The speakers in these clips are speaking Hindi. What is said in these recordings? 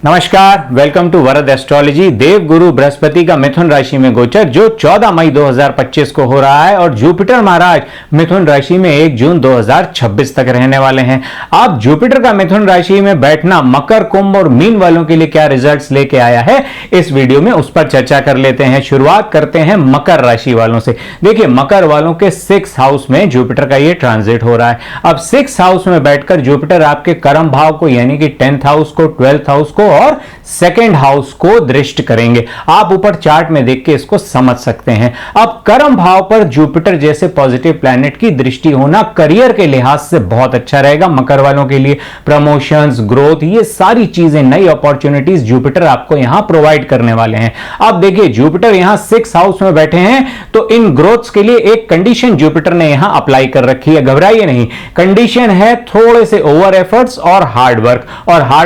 नमस्कार, वेलकम टू वरद एस्ट्रोलॉजी। देव गुरु बृहस्पति का मिथुन राशि में गोचर जो 14 मई 2025 को हो रहा है और जुपिटर महाराज मिथुन राशि में 1 जून 2026 तक रहने वाले हैं। अब जुपिटर का मिथुन राशि में बैठना मकर, कुंभ और मीन वालों के लिए क्या रिजल्ट्स लेके आया है, इस वीडियो में उस पर चर्चा कर लेते हैं। शुरुआत करते हैं मकर राशि वालों से। देखिए, मकर वालों के 6th हाउस में जुपिटर का ये ट्रांजिट हो रहा है। अब 6th हाउस में बैठकर जुपिटर आपके कर्म भाव को यानी कि 10th हाउस को, 12th हाउस को और 2nd हाउस को दृष्टि करेंगे। आप ऊपर चार्ट में देख के इसको समझ सकते हैं। अब कर्म भाव पर जुपिटर जैसे पॉजिटिव प्लैनेट की दृष्टि होना करियर के लिहाज से बहुत अच्छा रहेगा। मकर वालों के लिए प्रमोशंस, ग्रोथ, ये सारी चीजें, नई अपॉर्चुनिटीज जुपिटर आपको यहां प्रोवाइड करने वाले हैं। अब देखिए, जुपिटर यहां 6th हाउस में बैठे हैं तो इन ग्रोथ्स के लिए एक कंडीशन जुपिटर ने यहां अप्लाई कर रखी है। घबराइए नहीं, कंडीशन है थोड़े से ओवर एफर्ट्स और हार्ड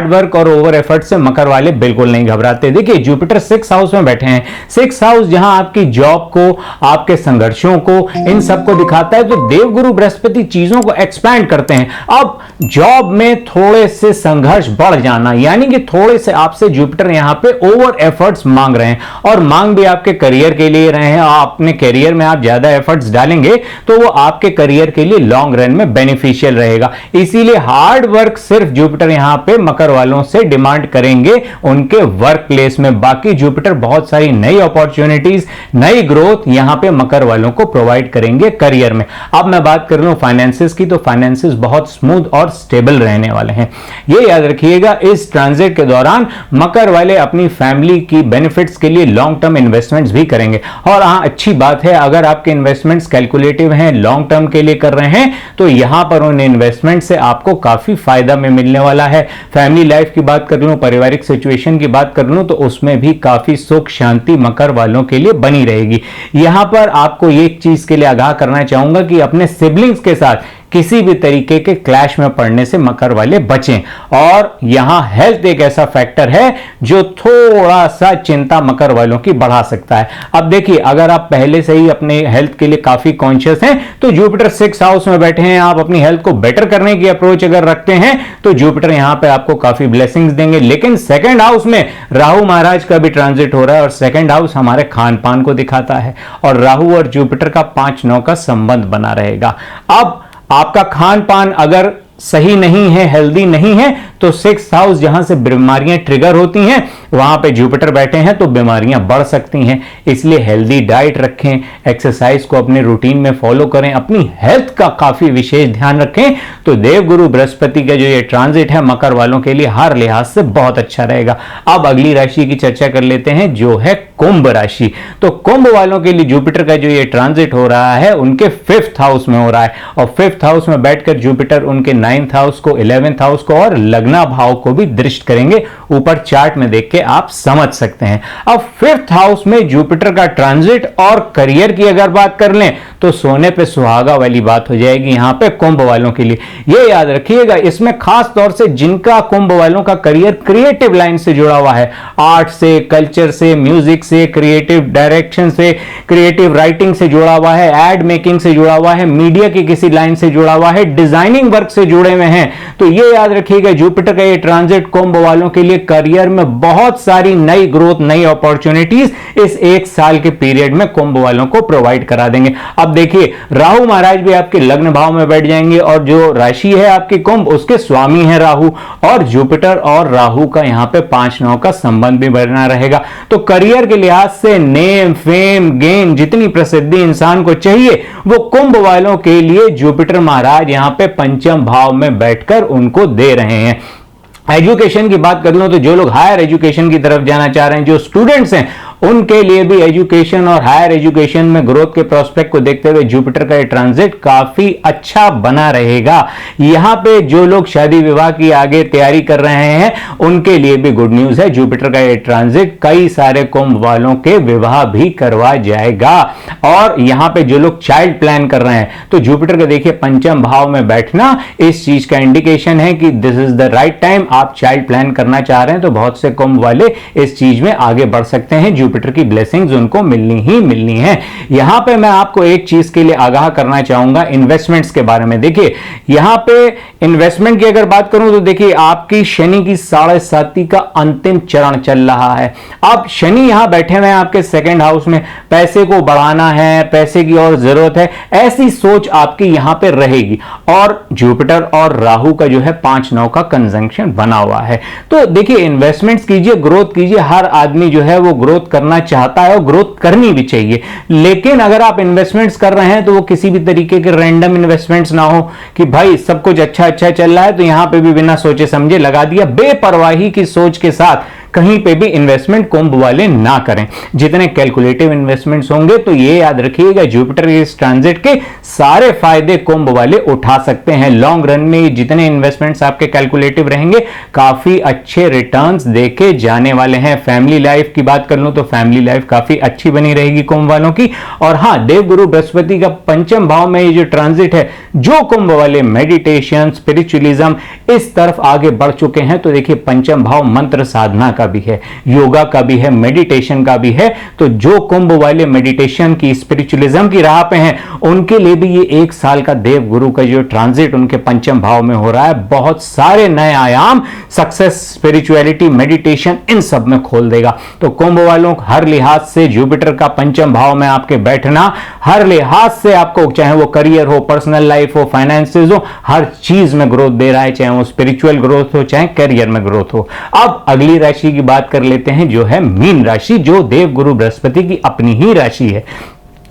वर्क और ओवर एफर्ट से मकर वाले बिल्कुल नहीं घबराते। देखिए, जुपिटर 6th हाउस में बैठे हैं। 6th हाउस जहां आपकी जॉब को, आपके संघर्षों को, इन सबको दिखाता है, तो देवगुरु बृहस्पति चीजों को एक्सपैंड करते हैं। अब जॉब में थोड़े से संघर्ष बढ़ जाना यानी कि थोड़े से आपसे जुपिटर यहां पे ओवर एफर्ट्स मांग रहे हैं और मांग भी आपके करियर के लिए रहे हैं। अपने करियर में आप ज्यादा एफर्ट्स डालेंगे तो वो आपके करियर के लिए लॉन्ग रन में बेनिफिशियल रहेगा। इसीलिए हार्ड वर्क सिर्फ जुपिटर यहां पे मकर वालों से डिमांड करेंगे उनके वर्क प्लेस में। बाकी जुपिटर बहुत सारी नई अपॉर्चुनिटीज, नई ग्रोथ यहां पे मकर वालों को प्रोवाइड करेंगे करियर में। अब मैं बात कर लूं फाइनेंसेस की, तो फाइनेंसेस बहुत स्मूथ और स्टेबल रहने वाले हैं। ये याद रखिएगा, इस ट्रांजिट के दौरान मकर वाले अपनी फैमिली की बेनिफिट्स के लिए लॉन्ग टर्म इन्वेस्टमेंट्स भी करेंगे। और हां, अच्छी बात है, अगर आपके इन्वेस्टमेंट्स कैलकुलेटिव हैं, लॉन्ग टर्म के लिए कर रहे हैं, तो यहां पर उन इन्वेस्टमेंट से आपको काफी फायदा में मिलने वाला है। फैमिली लाइफ की बात कर लूं, पारिवारिक सिचुएशन की बात कर लूं, तो उसमें भी काफी सुख शांति मकर वालों के लिए बनी रहेगी। यहां पर आपको एक चीज के लिए आगाह करना चाहूंगा कि अपने सिबलिंग्स के साथ किसी भी तरीके के क्लैश में पड़ने से मकर वाले बचें। और यहां हेल्थ एक ऐसा फैक्टर है जो थोड़ा सा चिंता मकर वालों की बढ़ा सकता है। अब देखिए, अगर आप पहले से ही अपने हेल्थ के लिए काफी कॉन्शियस हैं तो जुपिटर 6th हाउस में बैठे हैं, आप अपनी हेल्थ को बेटर करने की अप्रोच अगर रखते हैं तो जुपिटर यहां पे आपको काफी ब्लेसिंग्स देंगे। लेकिन 2nd हाउस में राहु महाराज का भी ट्रांजिट हो रहा है और 2nd हाउस हमारे खान पान को दिखाता है और राहु और जुपिटर का 5-9 का संबंध बना रहेगा। अब आपका खान पान अगर सही नहीं है, हेल्दी नहीं है, तो 6th हाउस जहां से बीमारियां ट्रिगर होती हैं वहां पे जुपिटर बैठे हैं तो बीमारियां बढ़ सकती हैं। इसलिए हेल्दी डाइट रखें, एक्सरसाइज को अपने रूटीन में फॉलो करें, अपनी हेल्थ का काफी विशेष ध्यान रखें, तो देवगुरु बृहस्पति का जो ये ट्रांजिट है मकर वालों के लिए हर लिहाज से बहुत अच्छा रहेगा। अब अगली राशि की चर्चा कर लेते हैं जो है कुंभ राशि। तो कुंभ वालों के लिए जुपिटर का जो ये ट्रांजिट हो रहा है उनके 5th हाउस में हो रहा है और 5th हाउस में बैठकर जुपिटर उनके 9th हाउस को, 11th हाउस को और लग्ना भाव को भी दृष्टि करेंगे। ऊपर चार्ट में देख के आप समझ सकते हैं। अब 5th हाउस में जुपिटर का ट्रांजिट और करियर की अगर बात कर लें तो सोने पे सुहागा वाली बात हो जाएगी यहां पे कुंभ वालों के लिए। ये याद रखिएगा, इसमें खास तौर से जिनका कुंभ वालों का करियर क्रिएटिव लाइन से जुड़ा हुआ है, आर्ट से, कल्चर से, म्यूजिक से, क्रिएटिव डायरेक्शन से, क्रिएटिव राइटिंग से जुड़ा हुआ है, एड मेकिंग से जुड़ा हुआ है, मीडिया की किसी लाइन से जुड़ा हुआ है, डिजाइनिंग वर्क से जुड़े हुए हैं, तो ये याद रखिएगा जुपिटर का ये ट्रांजिट कुंभ वालों के लिए करियर में बहुत सारी नई ग्रोथ, नई अपॉर्चुनिटीज इस 1 साल के पीरियड में कुंभ वालों को प्रोवाइड करा देंगे। अब देखिए, राहु महाराज भी आपके लग्न भाव में बैठ जाएंगे और जो राशि है आपकी कुंभ, उसके स्वामी है राहु, और जुपिटर और राहु का यहां पे 5-9 का संबंध भी बना रहेगा। तो करियर के लिहाज से नेम, फेम, गेम, जितनी प्रसिद्धि इंसान को चाहिए वो कुंभ वालों के लिए जुपिटर महाराज यहां पे 5th भाव में बैठकर उनको दे रहे हैं। एजुकेशन की बात कर लो तो जो लोग हायर एजुकेशन की तरफ जाना चाह रहे हैं, जो स्टूडेंट्स हैं, उनके लिए भी एजुकेशन और हायर एजुकेशन में ग्रोथ के प्रोस्पेक्ट को देखते हुए जुपिटर का ये ट्रांजिट काफी अच्छा बना रहेगा। यहां पे जो लोग शादी विवाह की आगे तैयारी कर रहे हैं उनके लिए भी गुड न्यूज है, जुपिटर का ये ट्रांजिट कई सारे कुंभ वालों के विवाह भी करवा जाएगा। और यहां पे जो लोग चाइल्ड प्लान कर रहे हैं तो जुपिटर का देखिए 5th भाव में बैठना इस चीज का इंडिकेशन है कि this is the right time. आप चाइल्ड प्लान करना चाह रहे हैं तो बहुत से कुंभ वाले इस चीज में आगे बढ़ सकते हैं। जुपिटर की ब्लेसिंग्स उनको मिलनी ही मिलनी है। यहां पे मैं आपको एक चीज के लिए आगाह करना चाहूंगा इन्वेस्टमेंट्स के बारे में। देखिए यहां पे इन्वेस्टमेंट की अगर बात करूं तो देखिए आपकी शनि की 7.5 का अंतिम चरण चल रहा है। अब शनि यहां बैठे हुए हैं आपके सेकंड हाउस में, पैसे को बढ़ाना है, पैसे की और जरूरत है, ऐसी सोच आपकी यहां पे रहेगी। और जुपिटर और राहु का जो है 5-9 का कंजंक्शन बना हुआ है। तो देखिए इन्वेस्टमेंट्स कीजिए, ग्रोथ कीजिए, हर आदमी जो है वो ग्रोथ करना चाहता है और ग्रोथ करनी भी चाहिए। लेकिन अगर आप इन्वेस्टमेंट्स कर रहे हैं तो वो किसी भी तरीके के रैंडम इन्वेस्टमेंट्स ना हो कि भाई सब कुछ अच्छा चल रहा है तो यहां पे भी बिना सोचे समझे लगा दिया। बेपरवाही की सोच के साथ कहीं पे भी इन्वेस्टमेंट कुंभ वाले ना करें। जितने कैलकुलेटिव इन्वेस्टमेंट्स होंगे तो ये याद रखिएगा जुपिटर के इस ट्रांजिट के सारे फायदे कुंभ वाले उठा सकते हैं। लॉन्ग रन में जितने इन्वेस्टमेंट्स आपके कैलकुलेटिव रहेंगे काफी अच्छे रिटर्न्स देके जाने वाले हैं। फैमिली लाइफ की बात कर लूं तो फैमिली लाइफ काफी अच्छी बनी रहेगी कुंभ वालों की। और हां, देवगुरु बृहस्पति का पंचम भाव में ये जो ट्रांजिट है, जो कुंभ वाले मेडिटेशन स्पिरिचुअलिज्म इस तरफ आगे बढ़ चुके हैं तो देखिए पंचम भाव मंत्र साधना का भी है, योगा का भी है, मेडिटेशन का भी है। तो जो कुंभ वाले मेडिटेशन की स्पिरिचुअलिज्म की राह पे हैं उनके लिए भी ये 1 साल का देव गुरु का जो ट्रांजिट उनके पंचम भाव में हो रहा है बहुत सारे नए आयाम सक्सेस, स्पिरिचुअलिटी, मेडिटेशन इन सब में खोल देगा। तो कुंभ वालों हर लिहाज से जुपिटर का पंचम भाव में आपके बैठना हर लिहाज से आपको, चाहे वो करियर हो, पर्सनल लाइफ हो, फाइनेंसेस हो, हर चीज में ग्रोथ दे रहा है, चाहे वो स्पिरिचुअल ग्रोथ हो चाहे करियर में ग्रोथ हो। अब अगली राशि की बात कर लेते हैं जो है मीन राशि, जो देवगुरु बृहस्पति की अपनी ही राशि है।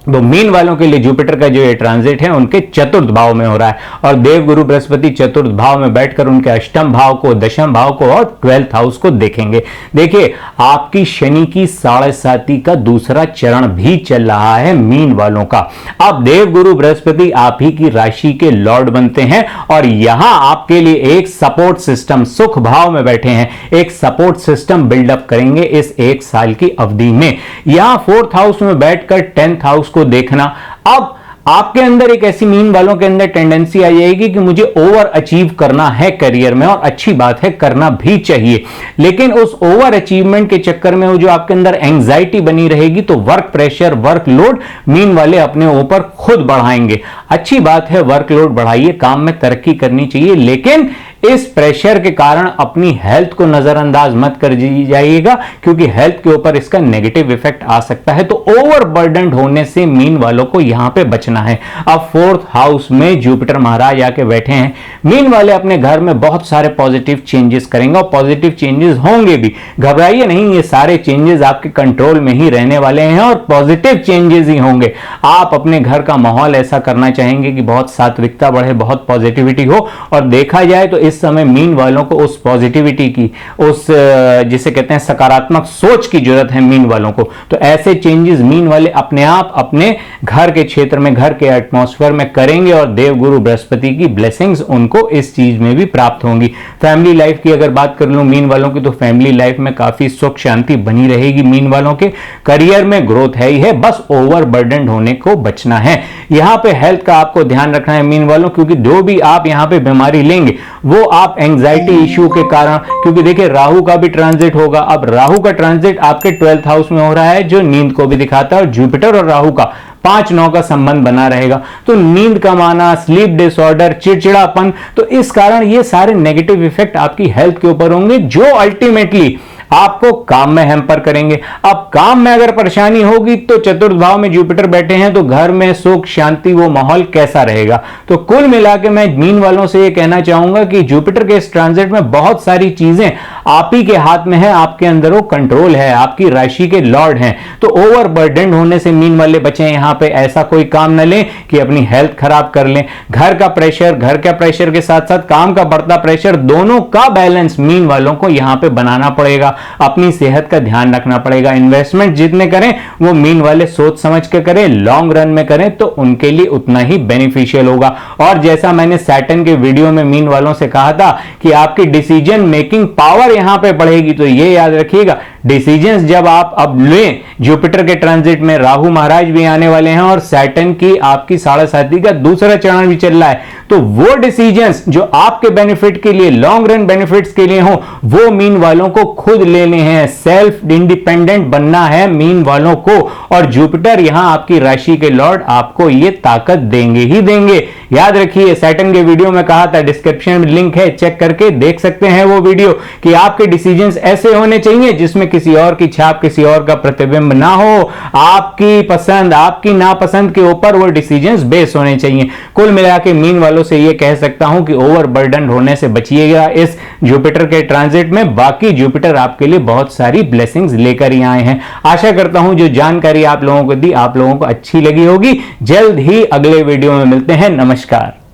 तो मीन वालों के लिए जुपिटर का जो ये ट्रांजिट है उनके चतुर्थ भाव में हो रहा है और देवगुरु बृहस्पति चतुर्थ भाव में बैठकर उनके अष्टम भाव को, दशम भाव को और 12th हाउस को देखेंगे। देखिए आपकी शनि की 7.5 का दूसरा चरण भी चल रहा है मीन वालों का। अब देवगुरु बृहस्पति आप ही की राशि के लॉर्ड बनते हैं और यहां आपके लिए एक सपोर्ट सिस्टम सुख भाव में बैठे हैं, एक सपोर्ट सिस्टम बिल्डअप करेंगे इस 1 साल की अवधि में। यहां 4th हाउस में बैठकर 10th हाउस को देखना, अब आपके अंदर एक ऐसी मीन वालों के अंदर टेंडेंसी आ जाएगी कि मुझे ओवर अचीव करना है करियर में, और अच्छी बात है करना भी चाहिए, लेकिन उस ओवर अचीवमेंट के चक्कर में वो जो आपके अंदर एंजाइटी बनी रहेगी तो वर्क प्रेशर, वर्कलोड मीन वाले अपने ऊपर खुद बढ़ाएंगे। अच्छी बात है वर्कलोड बढ़ाइए, काम में तरक्की करनी चाहिए, लेकिन इस प्रेशर के कारण अपनी हेल्थ को नजरअंदाज मत कर जाइएगा क्योंकि हेल्थ के ऊपर इसका नेगेटिव इफेक्ट आ सकता है। तो ओवरबर्डन्ड होने से मीन वालों को यहां पे बचना है। अब 4th हाउस में जुपिटर महाराज आके बैठे हैं, मीन वाले अपने घर में बहुत सारे पॉजिटिव चेंजेस करेंगे और पॉजिटिव चेंजेस होंगे भी, घबराइए नहीं, ये सारे चेंजेस आपके कंट्रोल में ही रहने वाले हैं और पॉजिटिव चेंजेस ही होंगे। आप अपने घर का माहौल ऐसा करना चाहेंगे कि बहुत सात्विकता बढ़े, बहुत पॉजिटिविटी हो, और देखा जाए तो इस समय मीन वालों को उस पॉजिटिविटी की, उस जिसे कहते हैं सकारात्मक सोच की जरूरत है मीन वालों को। तो ऐसे चेंजेस मीन वाले अपने आप अपने घर के क्षेत्र में, घर के एटमॉस्फेयर में करेंगे और देवगुरु बृहस्पति की ब्लेसिंग्स उनको इस चीज में भी प्राप्त होंगी। फैमिली लाइफ की अगर बात कर लूं मीन वालों की तो फैमिली लाइफ में काफी सुख शांति बनी रहेगी मीन वालों के। करियर में ग्रोथ है ही है, बस ओवरबर्डन्ड होने को बचना है। यहां पे हेल्थ का आपको ध्यान रखना है मीन वालों, क्योंकि जो भी आप यहां पे बीमारी लेंगे वो आप एंजाइटी इश्यू के कारण, क्योंकि देखिए राहु का भी ट्रांजिट होगा। अब राहु का ट्रांजिट आपके 12th हाउस में हो रहा है जो नींद को भी दिखाता है, और जुपिटर और राहु का 5-9 का संबंध बना रहेगा। तो नींद कम आना, स्लीप डिसऑर्डर, चिड़चिड़ापन, तो इस कारण ये सारे नेगेटिव इफेक्ट आपकी हेल्थ के ऊपर होंगे जो अल्टीमेटली आपको काम में हैम्पर करेंगे। अब काम में अगर परेशानी होगी तो चतुर्थ भाव में जुपिटर बैठे हैं तो घर में सुख शांति वो माहौल कैसा रहेगा। तो कुल मिला के मैं मीन वालों से ये कहना चाहूंगा कि जुपिटर के इस ट्रांजिट में बहुत सारी चीजें आप ही के हाथ में है, आपके अंदर वो कंट्रोल है, आपकी राशि के लॉर्ड हैं। तो ओवरबर्डन होने से मीन वाले बचें, यहां पे ऐसा कोई काम न लें कि अपनी हेल्थ खराब कर लें। घर का प्रेशर के साथ साथ काम का बढ़ता प्रेशर, दोनों का बैलेंस मीन वालों को यहां पे बनाना पड़ेगा। अपनी सेहत का ध्यान रखना पड़ेगा। इन्वेस्टमेंट जितने करें वो मीन वाले सोच समझ के करें, लॉन्ग रन में करें तो उनके लिए उतना ही बेनिफिशियल होगा। और जैसा मैंने सैटर्न के वीडियो में मीन वालों से कहा था कि आपकी डिसीजन मेकिंग पावर यहां पे बढ़ेगी, तो ये याद रखिएगा डिसीजंस जब आप अब लें, जुपिटर के ट्रांजिट में राहु महाराज भी आने वाले हैं और सैटर्न की आपकी 7.5 का दूसरा चरण भी चल रहा है, तो वो डिसीजंस जो आपके बेनिफिट के लिए, लॉन्ग रन बेनिफिट्स के लिए हो, वो मीन वालों को खुद लेने हैं। सेल्फ इंडिपेंडेंट बनना है मीन वालों को, और जुपिटर यहां आपकी राशि के लॉर्ड आपको ये ताकत देंगे ही देंगे। याद रखिए, सैटर्न के वीडियो में कहा था, डिस्क्रिप्शन में लिंक है, चेक करके देख सकते हैं वो वीडियो, कि आपके डिसीजंस ऐसे होने चाहिए जिसमें किसी और की छाप, किसी और का प्रतिबिंब ना हो। आपकी पसंद, आपकी नापसंद के ऊपर वो डिसीजंस बेस होने चाहिए। कुल मिला के मीन वालों से ये कह सकता हूं कि ओवरबर्डन होने से बचिएगा इस जुपिटर के ट्रांजिट में। बाकी जुपिटर आपके लिए बहुत सारी ब्लेसिंग्स लेकर ही आए हैं। आशा करता हूं जो जानकारी आप लोगों को दी, आप लोगों को अच्छी लगी होगी। जल्द ही अगले वीडियो में मिलते हैं। नमस्कार।